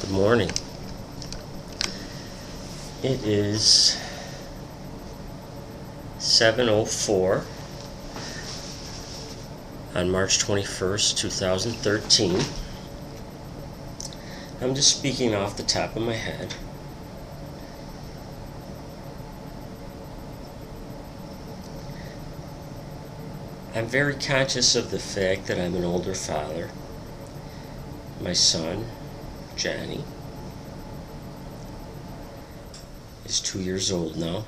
Good morning. It is 7:04 on March 21st, 2013. I'm just speaking off the top of my head. I'm very conscious of the fact that I'm an older father. My son, Johnny, is 2 years old now.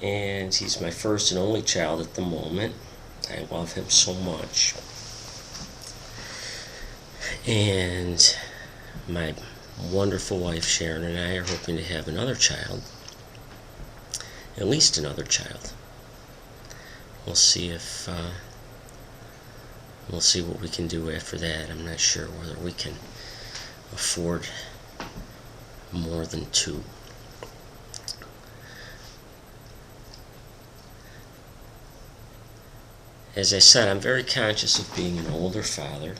And he's my first and only child at the moment. I love him so much. And my wonderful wife Sharon and I are hoping to have another child. At least another child. We'll see what we can do after that. I'm not sure whether we can afford more than two. As I said, I'm very conscious of being an older father.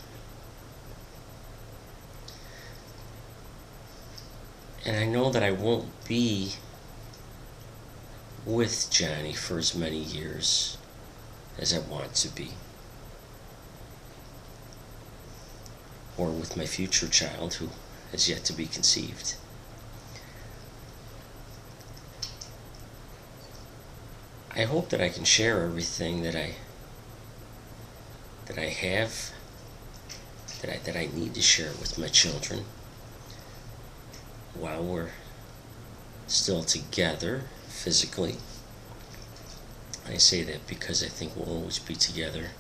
And I know that I won't be with Johnny for as many years as I want to be. Or with my future child who has yet to be conceived. I hope that I can share everything that I have, that I need to share with my children while we're still together physically. I say that because I think we'll always be together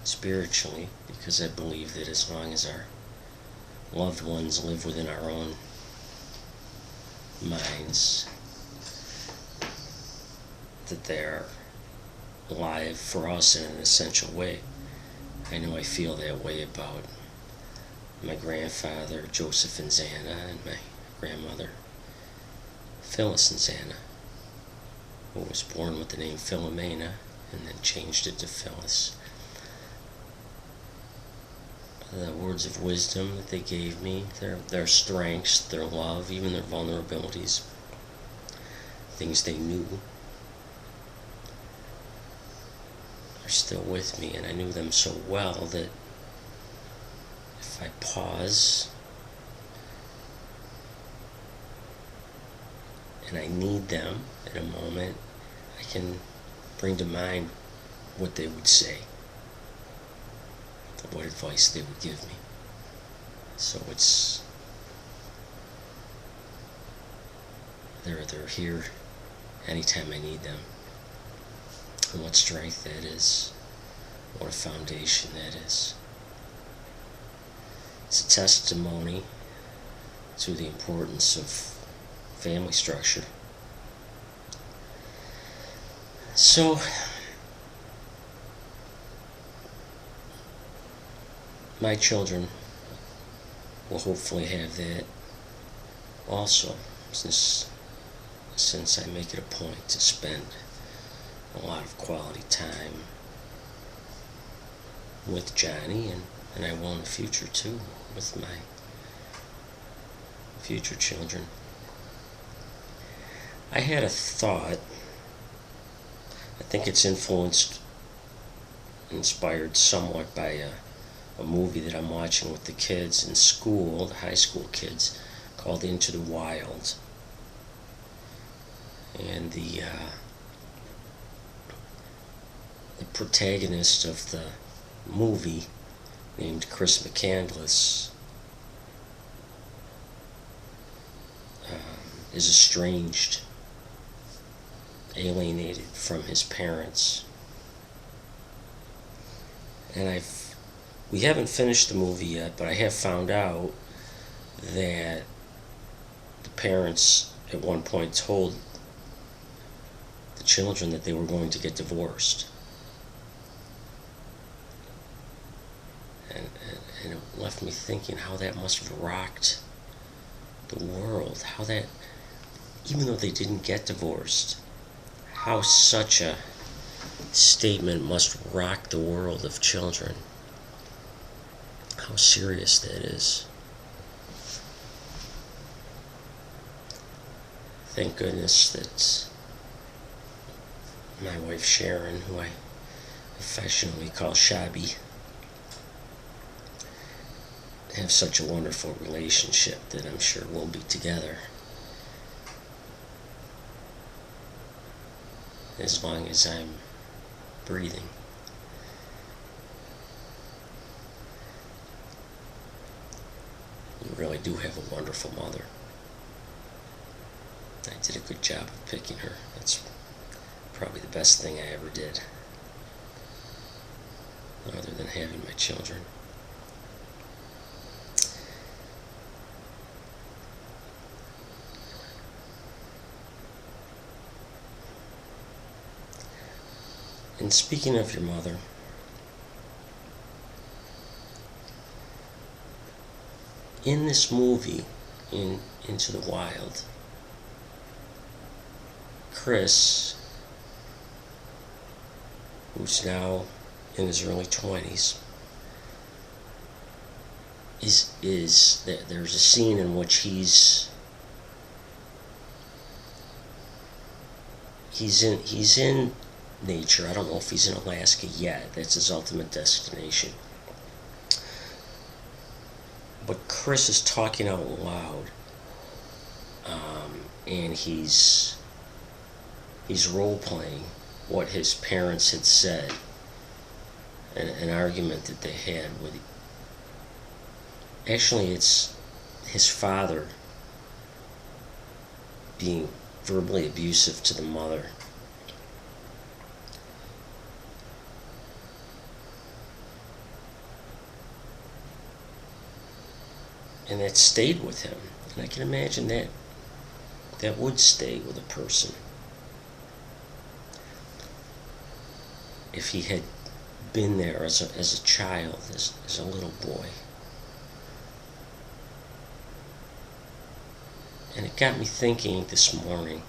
spiritually, because I believe that as long as our loved ones live within our own minds, that they're alive for us in an essential way. I know I feel that way about my grandfather Joseph and Xana, and my grandmother Phyllis and Xana, who was born with the name Philomena and then changed it to Phyllis. The words of wisdom that they gave me, their strengths, their love, even their vulnerabilities, things they knew, are still with me, and I knew them so well that if I pause and I need them in a moment, I can bring to mind what they would say, what advice they would give me. So they're here anytime I need them. And what strength that is, what a foundation that is. It's a testimony to the importance of family structure. So, my children will hopefully have that also, since I make it a point to spend a lot of quality time with Johnny, and I will in the future too, with my future children. I had a thought. I think it's inspired somewhat by a movie that I'm watching with the kids in school, the high school kids, called Into the Wild. And the protagonist of the movie, named Chris McCandless, is estranged, alienated from his parents. And we haven't finished the movie yet, but I have found out that the parents at one point told the children that they were going to get divorced. And it left me thinking how that must have rocked the world. How that, even though they didn't get divorced, how such a statement must rock the world of children. how serious that is. Thank goodness that my wife Sharon, who I affectionately call Shabby, have such a wonderful relationship that I'm sure we'll be together as long as I'm breathing. You really do have a wonderful mother. I did a good job of picking her. That's probably the best thing I ever did, other than having my children. And speaking of your mother, in this movie, Into the Wild, Chris, who's now in his early 20s, is that there's a scene in which he's in nature. I don't know if he's in Alaska yet. That's his ultimate destination. But Chris is talking out loud, and he's role-playing what his parents had said, an argument that they had with... Actually, it's his father being verbally abusive to the mother. And that stayed with him. And I can imagine that would stay with a person if he had been there as a child, as a little boy. And it got me thinking this morning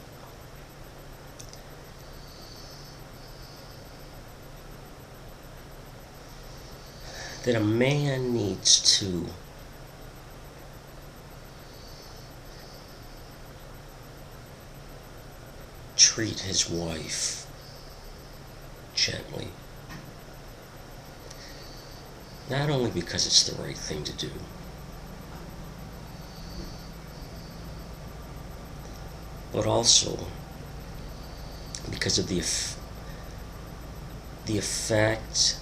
that a man needs to treat his wife gently. Not only because it's the right thing to do, but also because of the effect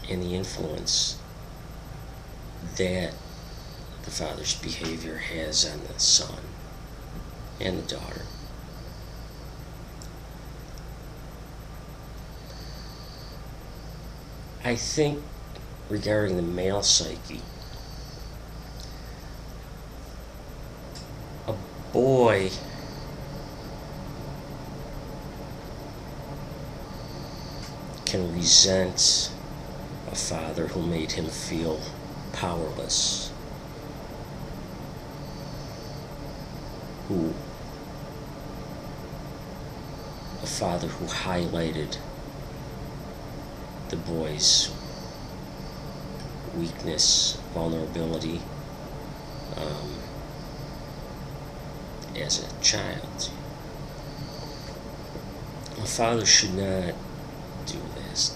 and the influence that the father's behavior has on the son and the daughter. I think regarding the male psyche, a boy can resent a father who made him feel powerless, a father who highlighted the boy's weakness, vulnerability, as a child. A father should not do this.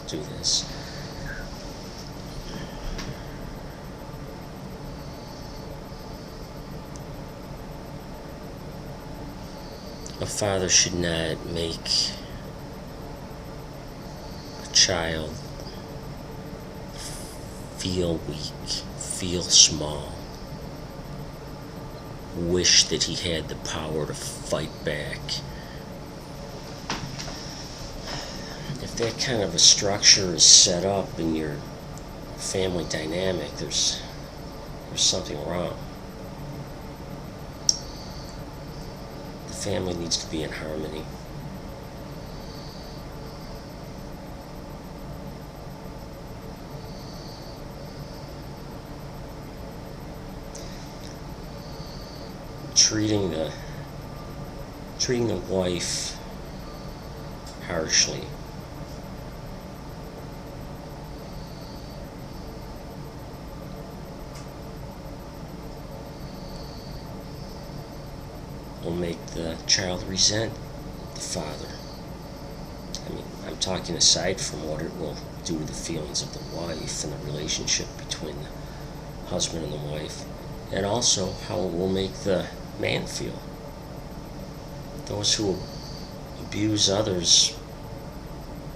A father should not make a child feel weak, feel small, wish that he had the power to fight back. If that kind of a structure is set up in your family dynamic, there's something wrong. The family needs to be in harmony. Treating the wife harshly will make the child resent the father. I mean, I'm talking aside from what it will do to the feelings of the wife and the relationship between the husband and the wife, and also how it will make the man feel. Those who abuse others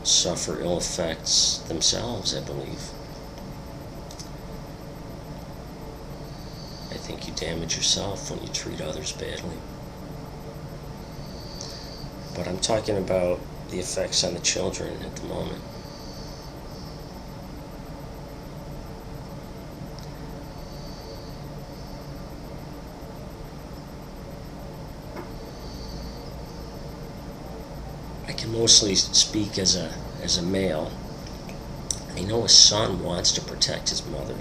suffer ill effects themselves, I believe. I think you damage yourself when you treat others badly. But I'm talking about the effects on the children at the moment. I can mostly speak as a male. I know a son wants to protect his mother.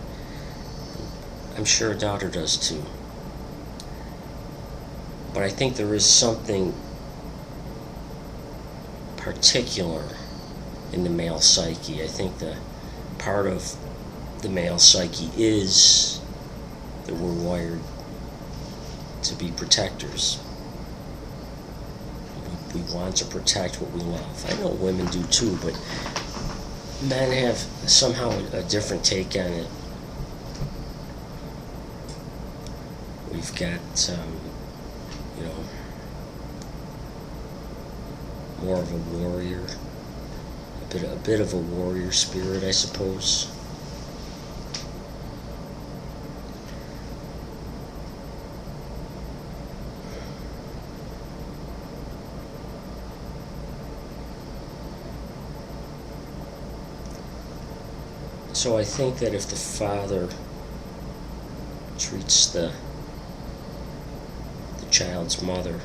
I'm sure a daughter does too. But I think there is something particular in the male psyche. I think the part of the male psyche is that we're wired to be protectors. We want to protect what we love. I know women do too, but men have somehow a different take on it. We've got, more of a warrior, a bit of a warrior spirit, I suppose. So I think that if the father treats the child's mother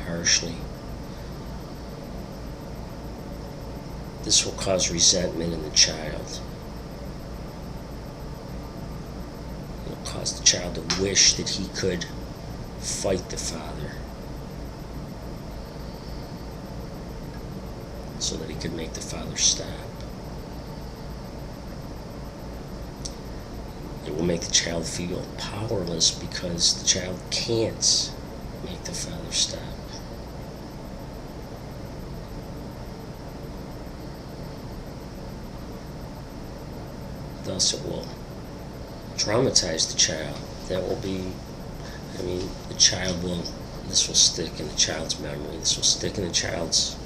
harshly, this will cause resentment in the child. It will cause the child to wish that he could fight the father so that he could make the father stop. It will make the child feel powerless because the child can't make the father stop. Thus it will traumatize the child. That will be, the child will, this will stick in the child's memory. This will stick in the child's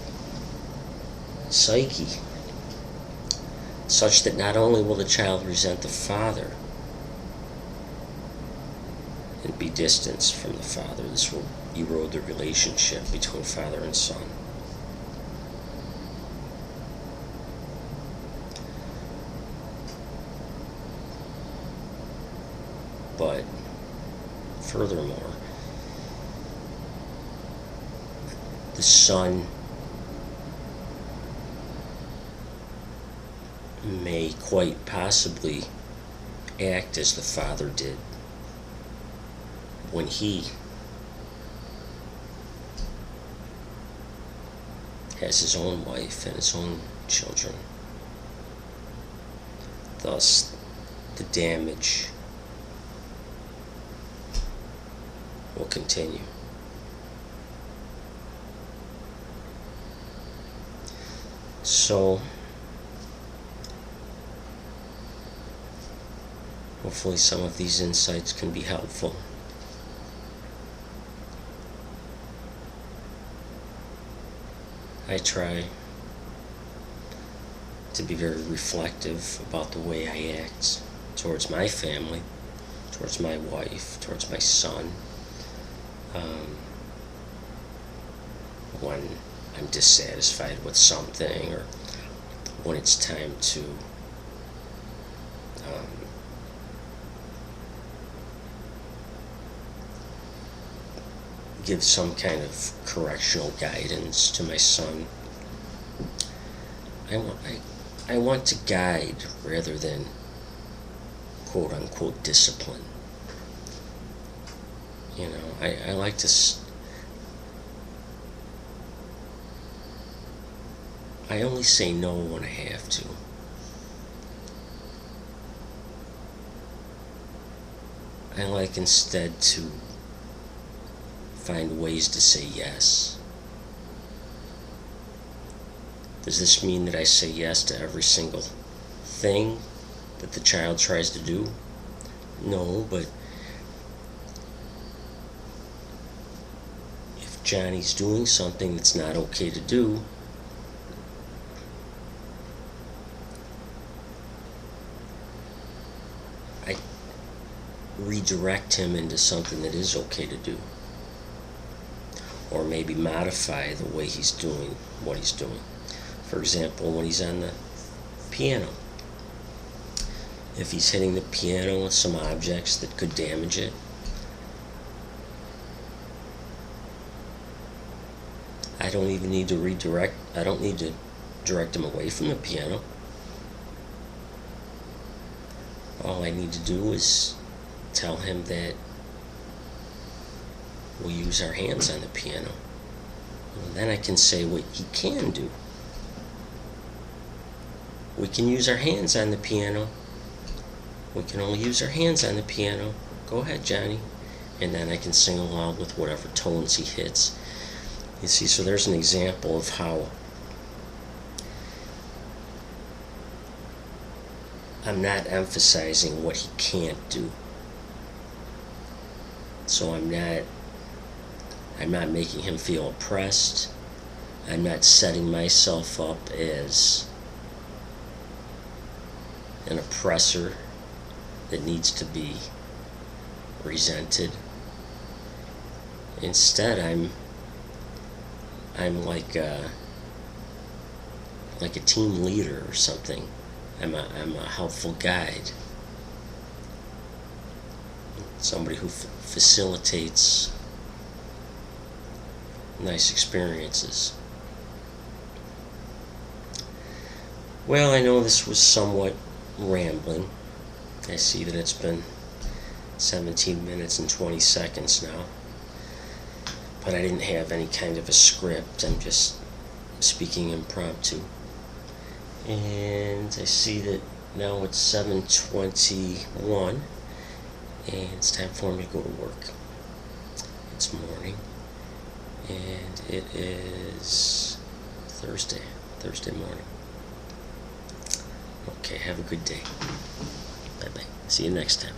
psyche, such that not only will the child resent the father and be distanced from the father, this will erode the relationship between father and son. But furthermore, the son may quite possibly act as the father did when he has his own wife and his own children. Thus, the damage will continue. So, hopefully some of these insights can be helpful. I try to be very reflective about the way I act towards my family, towards my wife, towards my son. When I'm dissatisfied with something, or when it's time to give some kind of correctional guidance to my son. I want to guide rather than quote unquote discipline. I like to I only say no when I have to. I like instead to find ways to say yes. Does this mean that I say yes to every single thing that the child tries to do? No, but if Johnny's doing something that's not okay to do, I redirect him into something that is okay to do. Or maybe modify the way he's doing what he's doing. For example, when he's on the piano, if he's hitting the piano with some objects that could damage it, I don't even need to redirect. I don't need to direct him away from the piano. All I need to do is tell him that we'll use our hands on the piano. And then I can say what he can do. We can use our hands on the piano. We can only use our hands on the piano. Go ahead, Johnny. And then I can sing along with whatever tones he hits. You see, so there's an example of how I'm not emphasizing what he can't do. So I'm not making him feel oppressed. I'm not setting myself up as an oppressor that needs to be resented. Instead, I'm like a team leader or something. I'm a helpful guide. Somebody who facilitates nice experiences. Well, I know this was somewhat rambling. I see that it's been 17 minutes and 20 seconds now. But I didn't have any kind of a script. I'm just speaking impromptu. And I see that now it's 7:21 and it's time for me to go to work. It's morning and it is Thursday morning. Okay, have a good day. Bye-bye. See you next time.